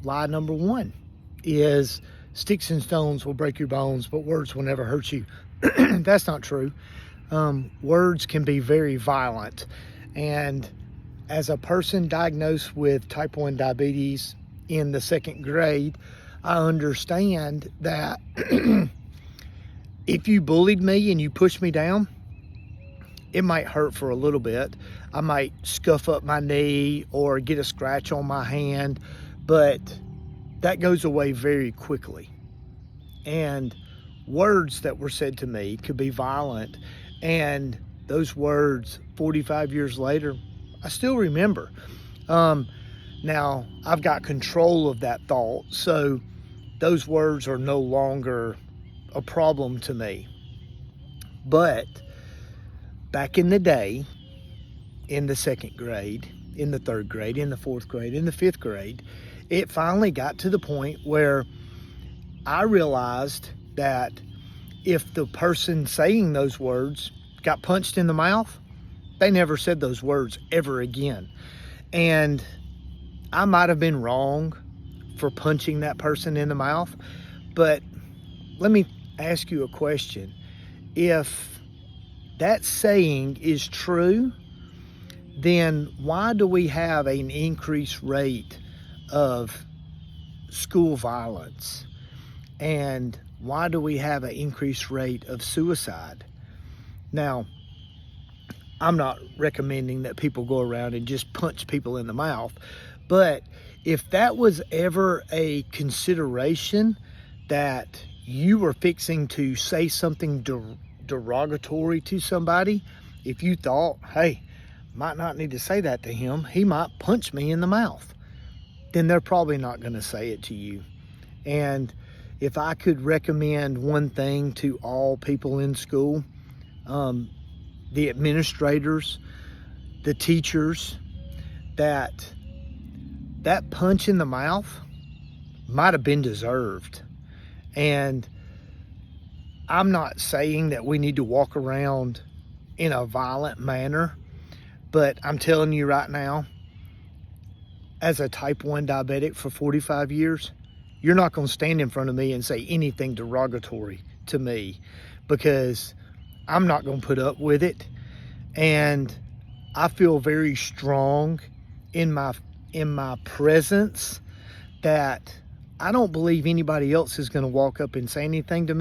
lie number one is sticks and stones will break your bones, but words will never hurt you. That's not true. Words can be very violent. And as a person diagnosed with type 1 diabetes in the 2nd grade, I understand that if you bullied me and you pushed me down, it might hurt for a little bit. I might scuff up my knee or get a scratch on my hand, but that goes away very quickly. And words that were said to me could be violent, and those words 45 years later, I still remember. Now, I've got control of that thought, so those words are no longer a problem to me. But back in the day, in the 2nd grade, in the 3rd grade, in the 4th grade, in the 5th grade, it finally got to the point where I realized that if the person saying those words got punched in the mouth, they never said those words ever again. And I might have been wrong for punching that person in the mouth, but let me ask you a question. If that saying is true, then why do we have an increased rate of school violence? And why do we have an increased rate of suicide? Now, I'm not recommending that people go around and just punch people in the mouth, but if that was ever a consideration that you were fixing to say something derogatory to somebody, if you thought, hey, might not need to say that to him, he might punch me in the mouth, then they're probably not going to say it to you. And if I could recommend one thing to all people in school, the administrators, the teachers, that punch in the mouth might have been deserved. And I'm not saying that we need to walk around in a violent manner, but I'm telling you right now, as a type 1 diabetic for 45 years, you're not going to stand in front of me and say anything derogatory to me, because I'm not going to put up with it. And I feel very strong in my presence that I don't believe anybody else is going to walk up and say anything to me.